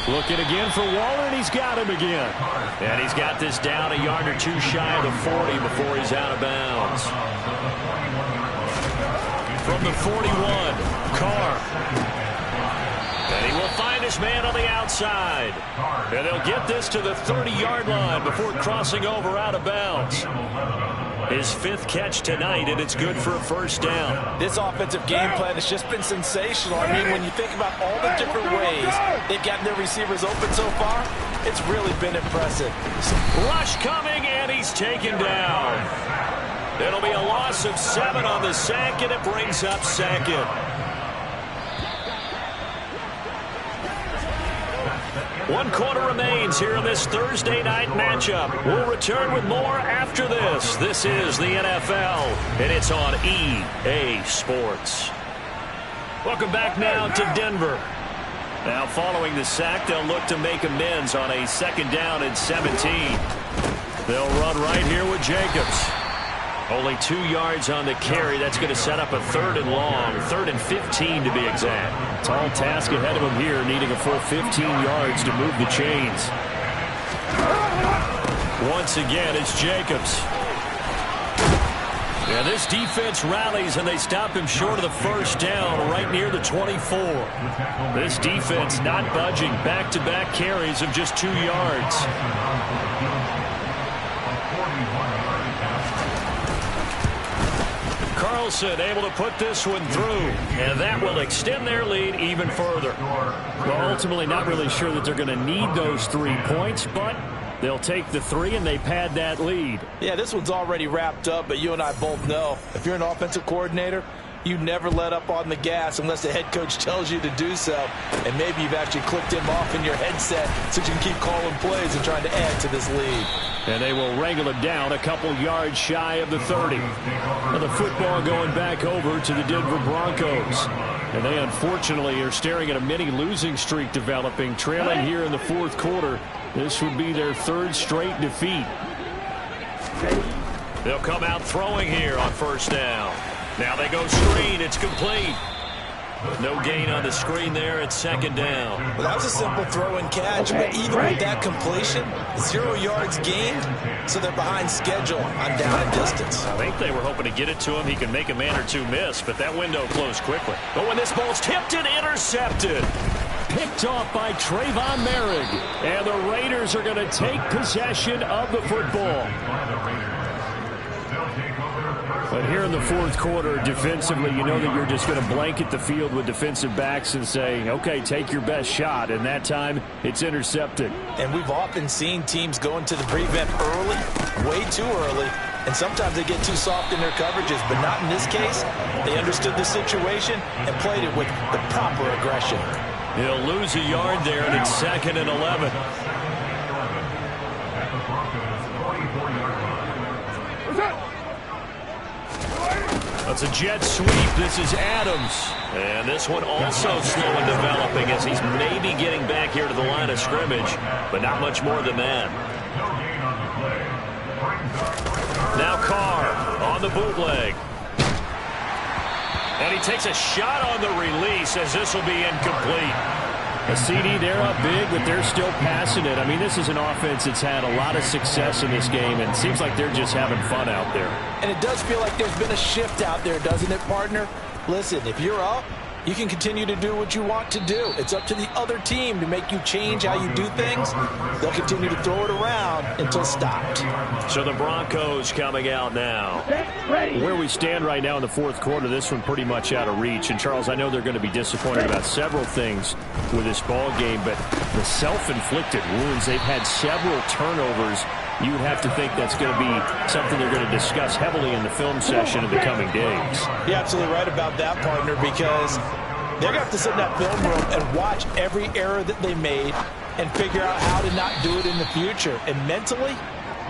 Looking again for Waller, and he's got him again. And he's got this down a yard or two shy of the 40 before he's out of bounds. From the 41, Carr. And he will find his man on the outside. And they'll get this to the 30-yard line before crossing over out of bounds. His 5th catch tonight, and it's good for a 1st down. This offensive game plan has just been sensational. I mean, when you think about all the different ways they've gotten their receivers open so far, it's really been impressive. Rush coming, and he's taken down. It'll be a loss of 7 on the sack, and it brings up 2nd. 1 quarter remains here in this Thursday night matchup. We'll return with more after this. This is the NFL, and it's on EA Sports. Welcome back now to Denver. Now following the sack, they'll look to make amends on a 2nd down and 17. They'll run right here with Jacobs. Only 2 yards on the carry. That's going to set up a 3rd and long, 3rd and 15 to be exact. Tall task ahead of him here, needing a full 15 yards to move the chains. Once again, it's Jacobs. Yeah, this defense rallies, and they stop him short of the 1st down right near the 24. This defense not budging. Back-to-back carries of just 2 yards. Carlson able to put this one through, and that will extend their lead even further. Well, ultimately not really sure that they're going to need those 3 points, but they'll take the 3 and they pad that lead. Yeah, this one's already wrapped up, but you and I both know if you're an offensive coordinator, you never let up on the gas unless the head coach tells you to do so. And maybe you've actually clicked him off in your headset so you can keep calling plays and trying to add to this lead. And they will wrangle it down a couple yards shy of the 30. Now the football going back over to the Denver Broncos. And they unfortunately are staring at a mini losing streak developing, trailing here in the 4th quarter. This would be their 3rd straight defeat. They'll come out throwing here on 1st down. Now they go screen. It's complete. No gain on the screen there at 2nd down. Well, that was a simple throw and catch, but even with that completion, 0 yards gained, so they're behind schedule on down and distance. I think they were hoping to get it to him. He can make a man or 2 miss, but that window closed quickly. But when this ball's tipped and intercepted, picked off by Trayvon Merrick, and the Raiders are going to take possession of the football. But here in the 4th quarter, defensively, you know that you're just going to blanket the field with defensive backs and say, okay, take your best shot. And that time, it's intercepted. And we've often seen teams go into the prevent early, way too early, and sometimes they get too soft in their coverages. But not in this case. They understood the situation and played it with the proper aggression. He'll lose a yard there, and it's 2nd and 11. That's a jet sweep. This is Adams. And this one also slow in developing as he's maybe getting back here to the line of scrimmage, but not much more than that. Now Carr on the bootleg. And he takes a shot on the release as this will be incomplete. A CD, they're up big, but they're still passing it. I mean, this is an offense that's had a lot of success in this game, and it seems like they're just having fun out there. And it does feel like there's been a shift out there, doesn't it, partner? Listen, if you're up, you can continue to do what you want to do. It's up to the other team to make you change how you do things. They'll continue to throw it around until stopped. So the Broncos coming out now. Where we stand right now in the 4th quarter, this one pretty much out of reach. And, Charles, I know they're going to be disappointed about several things with this ball game, but the self-inflicted wounds, they've had several turnovers. You would have to think that's going to be something they're going to discuss heavily in the film session in the coming days. You're absolutely right about that, partner, because they're going to have to sit in that film room and watch every error that they made and figure out how to not do it in the future. And mentally,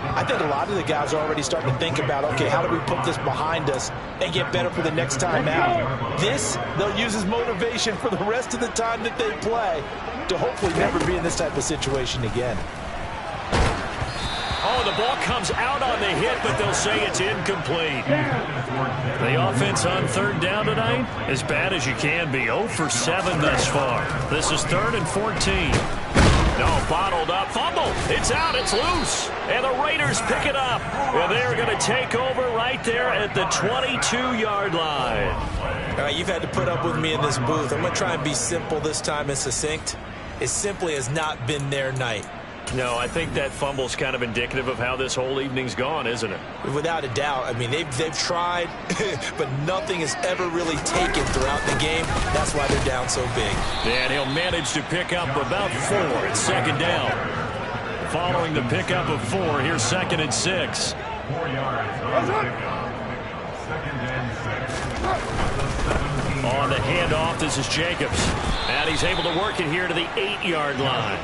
I think a lot of the guys are already starting to think about, okay, how do we put this behind us and get better for the next time out? This, they'll use as motivation for the rest of the time that they play to hopefully never be in this type of situation again. Oh, the ball comes out on the hit, but they'll say it's incomplete. The offense on third down tonight, as bad as you can be. 0 for 7 thus far. This is 3rd and 14. No, bottled up. Fumble. It's out. It's loose. And the Raiders pick it up. And they're going to take over right there at the 22-yard line. All right, you've had to put up with me in this booth. I'm going to try and be simple this time and succinct. It simply has not been their night. No, I think that fumble's kind of indicative of how this whole evening's gone, isn't it? Without a doubt. I mean, they've tried, but nothing has ever really taken throughout the game. That's why they're down so big. And he'll manage to pick up about 4 at 2nd down. Following the pickup of 4, here's 2nd and 6. 4 yards. 2nd and 6. On the handoff, this is Jacobs. And he's able to work it here to the 8-yard line.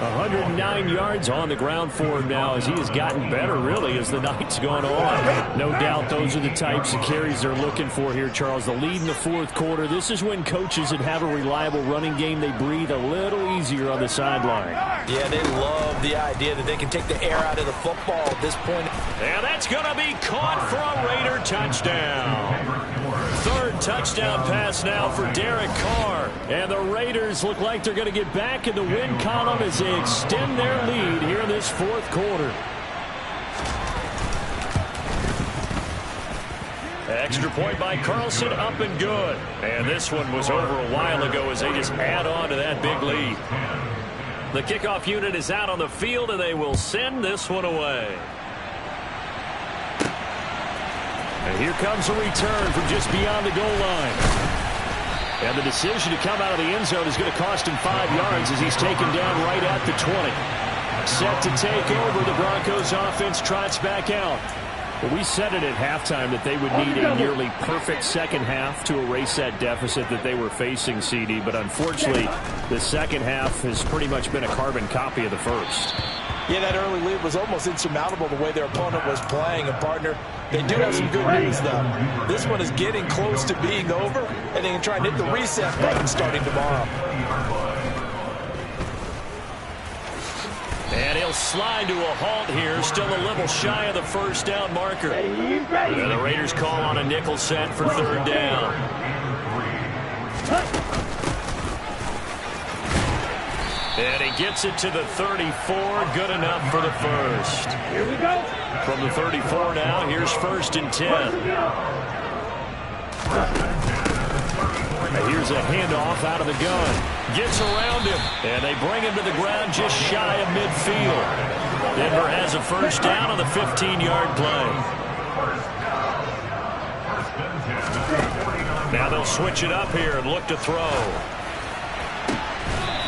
109 yards on the ground for him now as he has gotten better, really, as the night's gone on. No doubt those are the types of carries they're looking for here, Charles. The lead in the 4th quarter. This is when coaches that have a reliable running game, they breathe a little easier on the sideline. Yeah, they love the idea that they can take the air out of the football at this point. And that's going to be caught for a Raider touchdown. 3rd touchdown pass now for Derek Carr. And the Raiders look like they're going to get back in the win column as they extend their lead here in this 4th quarter. Extra point by Carlson, up and good. And this one was over a while ago as they just add on to that big lead. The kickoff unit is out on the field, and they will send this one away. And here comes a return from just beyond the goal line. And the decision to come out of the end zone is going to cost him 5 yards as he's taken down right at the 20. Set to take over, the Broncos offense trots back out. Well, we said it at halftime that they would need a nearly perfect second half to erase that deficit that they were facing, CD. But unfortunately, the second half has pretty much been a carbon copy of the first. Yeah, that early lead was almost insurmountable the way their opponent was playing. And, partner, they do have some good news, though. This one is getting close to being over, and they can try and hit the reset button starting tomorrow. And he'll slide to a halt here, still a little shy of the first down marker. And the Raiders call on a nickel set for 3rd down. And he gets it to the 34, good enough for the first. Here we go. From the 34 now, here's 1st and 10. And here's a handoff out of the gun. Gets around him, and they bring him to the ground just shy of midfield. Denver has a 1st down on the 15-yard play. Now they'll switch it up here and look to throw.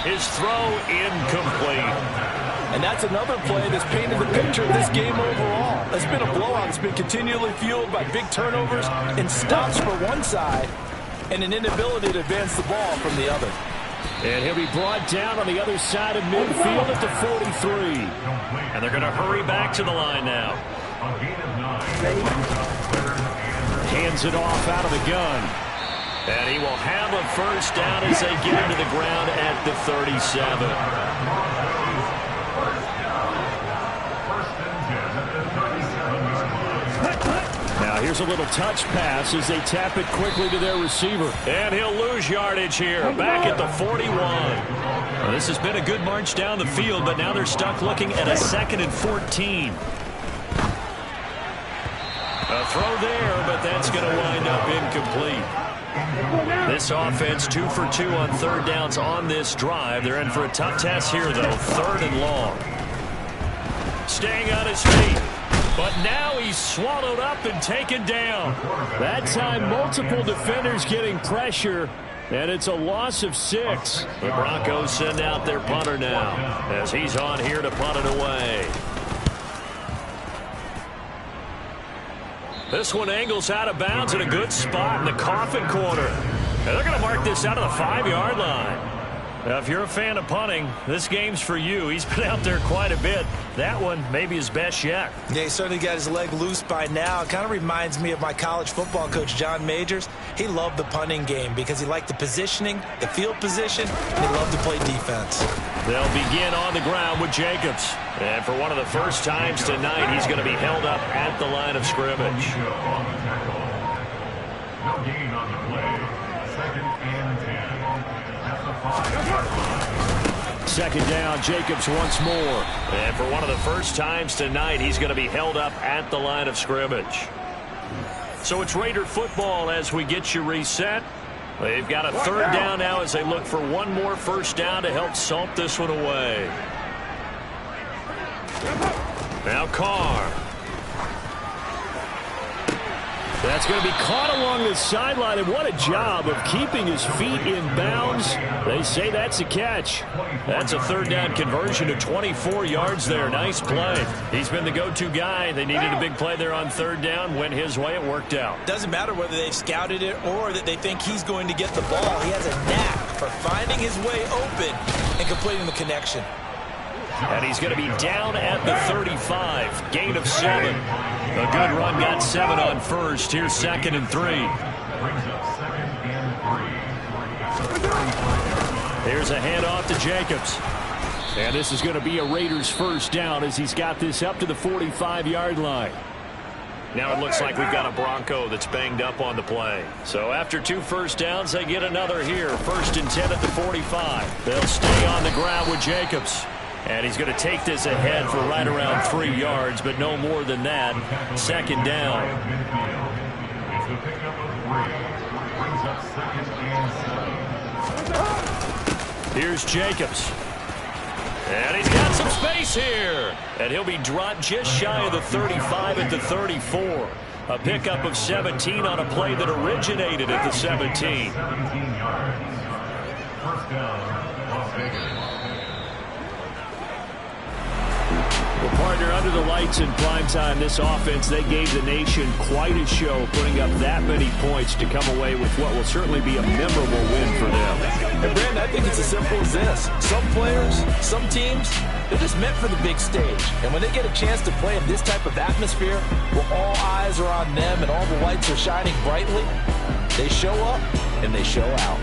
His throw incomplete. And that's another play that's painted the picture of this game overall. It's been a blowout. It's been continually fueled by big turnovers and stops for one side and an inability to advance the ball from the other. And he'll be brought down on the other side of midfield at the 43. And they're going to hurry back to the line now. Hands it off out of the gun. And he will have a 1st down as they get him to the ground at the 37. Now here's a little touch pass as they tap it quickly to their receiver. And he'll lose yardage here, back at the 41. Well, this has been a good march down the field, but now they're stuck looking at a 2nd and 14. A throw there, but that's going to wind up incomplete. This offense 2 for 2 on 3rd downs on this drive. They're in for a tough test here, though. 3rd and long. Staying on his feet. But now he's swallowed up and taken down. That time, multiple defenders getting pressure, and it's a loss of 6. The Broncos send out their punter now as he's on here to punt it away. This one angles out of bounds in a good spot in the coffin corner. And they're going to mark this out of the 5-yard line. Now, if you're a fan of punting, this game's for you. He's been out there quite a bit. That one, maybe his best yet. Yeah, he certainly got his leg loose by now. It kind of reminds me of my college football coach, John Majors. He loved the punting game because he liked the positioning, the field position, and he loved to play defense. They'll begin on the ground with Jacobs. And for one of the first times tonight, he's going to be held up at the line of scrimmage. No gain on the play. 2nd and 10. At the 5-yard line. Second down, Jacobs once more. And for one of the first times tonight, he's going to be held up at the line of scrimmage. So it's Raider football as we get you reset. They've got a 3rd down now as they look for one more first down to help salt this one away. Now Carr. That's going to be caught along the sideline, and what a job of keeping his feet in bounds. They say that's a catch. That's a 3rd down conversion to 24 yards there. Nice play. He's been the go-to guy. They needed a big play there on 3rd down. Went his way. It worked out. Doesn't matter whether they've scouted it or that they think he's going to get the ball. He has a knack for finding his way open and completing the connection. And he's going to be down at the 35. Gain of 7. A good run, got 7 on first. Here's 2nd and 3. Brings up 2nd and 3. Here's a handoff to Jacobs. And this is going to be a Raiders first down as he's got this up to the 45-yard line. Now it looks like we've got a Bronco that's banged up on the play. So after 2 first downs, they get another here. 1st and 10 at the 45. They'll stay on the ground with Jacobs. And he's going to take this ahead for right around 3 yards, but no more than that. 2nd down. It's a pickup of 3. Brings up 2nd and 7. Here's Jacobs. And he's got some space here. And he'll be dropped just shy of the 35 at the 34. A pickup of 17 on a play that originated at the 17. 17 yards. 1st down, Las Vegas. Well, partner, under the lights in primetime, this offense, they gave the nation quite a show, putting up that many points to come away with what will certainly be a memorable win for them. And Brandon, I think it's as simple as this. Some players, some teams, they're just meant for the big stage. And when they get a chance to play in this type of atmosphere, where all eyes are on them and all the lights are shining brightly, they show up and they show out.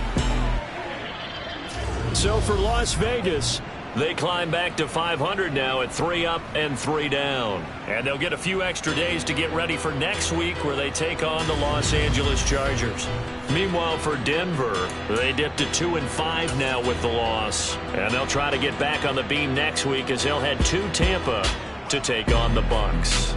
So for Las Vegas, they climb back to 500 now at 3 up and 3 down. And they'll get a few extra days to get ready for next week where they take on the Los Angeles Chargers. Meanwhile, for Denver, they dipped to 2-5 now with the loss. And they'll try to get back on the beam next week as they'll head to Tampa to take on the Bucs.